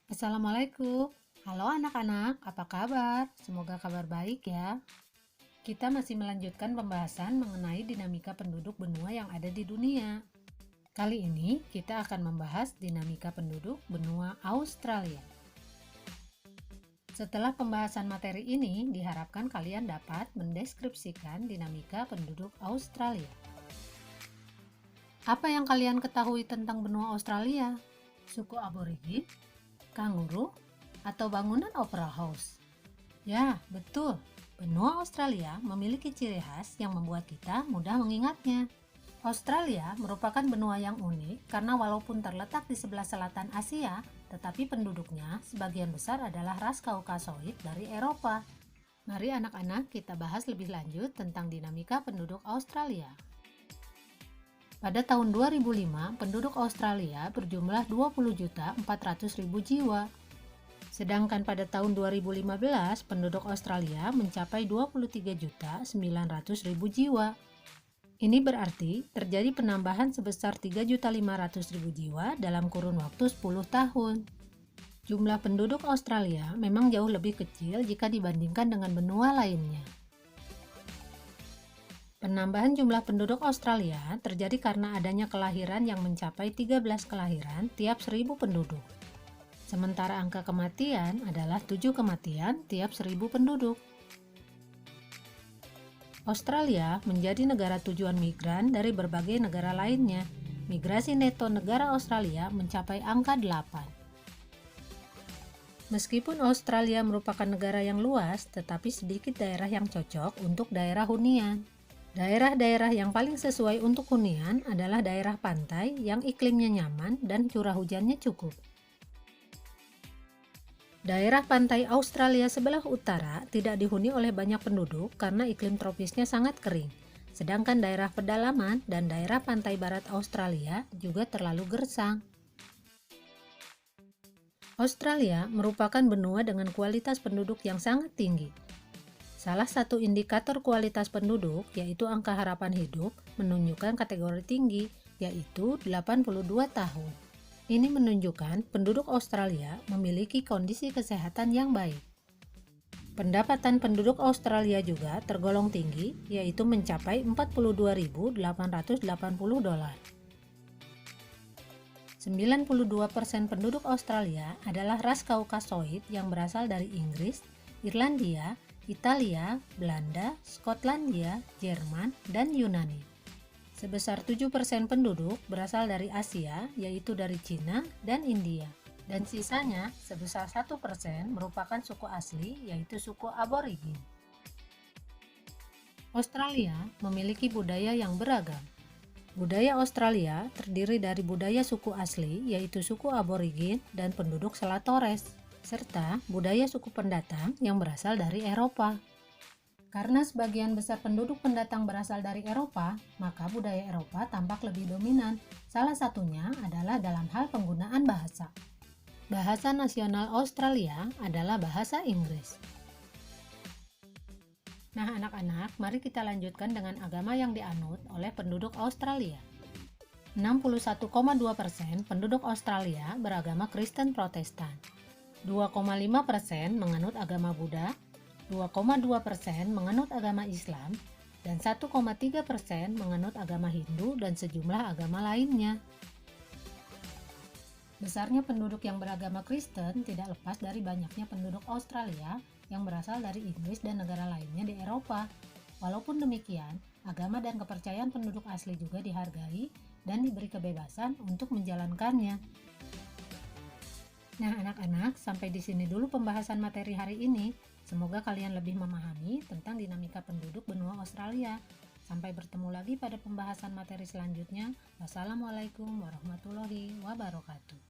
Assalamualaikum. Halo anak-anak, apa kabar? Semoga kabar baik ya. Kita masih melanjutkan pembahasan mengenai dinamika penduduk benua yang ada di dunia. Kali ini kita akan membahas dinamika penduduk benua Australia. Setelah pembahasan materi ini, diharapkan kalian dapat mendeskripsikan dinamika penduduk Australia. Apa yang kalian ketahui tentang benua Australia? Suku aborigin, kanguru, atau bangunan opera house? Ya, betul. Benua Australia memiliki ciri khas yang membuat kita mudah mengingatnya. Australia merupakan benua yang unik karena walaupun terletak di sebelah selatan Asia, tetapi penduduknya sebagian besar adalah ras Kaukasoid dari Eropa. Mari anak-anak kita bahas lebih lanjut tentang dinamika penduduk Australia. Pada tahun 2005, penduduk Australia berjumlah 20.400.000 jiwa. Sedangkan pada tahun 2015, penduduk Australia mencapai 23.900.000 jiwa. Ini berarti terjadi penambahan sebesar 3.500.000 jiwa dalam kurun waktu 10 tahun. Jumlah penduduk Australia memang jauh lebih kecil jika dibandingkan dengan benua lainnya. Penambahan jumlah penduduk Australia terjadi karena adanya kelahiran yang mencapai 13 kelahiran tiap 1.000 penduduk. Sementara angka kematian adalah 7 kematian tiap 1.000 penduduk. Australia menjadi negara tujuan migran dari berbagai negara lainnya. Migrasi neto negara Australia mencapai angka 8. Meskipun Australia merupakan negara yang luas, tetapi sedikit daerah yang cocok untuk daerah hunian. Daerah-daerah yang paling sesuai untuk hunian adalah daerah pantai yang iklimnya nyaman dan curah hujannya cukup. Daerah pantai Australia sebelah utara tidak dihuni oleh banyak penduduk karena iklim tropisnya sangat kering, sedangkan daerah pedalaman dan daerah pantai barat Australia juga terlalu gersang. Australia merupakan benua dengan kualitas penduduk yang sangat tinggi. Salah satu indikator kualitas penduduk, yaitu angka harapan hidup, menunjukkan kategori tinggi, yaitu 82 tahun. Ini menunjukkan penduduk Australia memiliki kondisi kesehatan yang baik. Pendapatan penduduk Australia juga tergolong tinggi, yaitu mencapai 42.880 dolar. 92% penduduk Australia adalah ras Kaukasoid yang berasal dari Inggris, Irlandia, Italia, Belanda, Skotlandia, Jerman, dan Yunani. Sebesar 7% penduduk berasal dari Asia, yaitu dari Cina dan India. Dan sisanya sebesar 1% merupakan suku asli, yaitu suku aborigin. Australia memiliki budaya yang beragam. Budaya Australia terdiri dari budaya suku asli, yaitu suku aborigin dan penduduk Selat Torres, serta budaya suku pendatang yang berasal dari Eropa. Karena sebagian besar penduduk pendatang berasal dari Eropa, maka budaya Eropa tampak lebih dominan. Salah satunya adalah dalam hal penggunaan bahasa. Bahasa nasional Australia adalah bahasa Inggris. Nah anak-anak, mari kita lanjutkan dengan agama yang dianut oleh penduduk Australia. 61,2% penduduk Australia beragama Kristen Protestan. 2,5% menganut agama Buddha, 2,2% menganut agama Islam, dan 1,3% menganut agama Hindu dan sejumlah agama lainnya. Besarnya penduduk yang beragama Kristen tidak lepas dari banyaknya penduduk Australia yang berasal dari Inggris dan negara lainnya di Eropa. Walaupun demikian, agama dan kepercayaan penduduk asli juga dihargai dan diberi kebebasan untuk menjalankannya. Nah, anak-anak, sampai di sini dulu pembahasan materi hari ini. Semoga kalian lebih memahami tentang dinamika penduduk benua Australia. Sampai bertemu lagi pada pembahasan materi selanjutnya. Wassalamualaikum warahmatullahi wabarakatuh.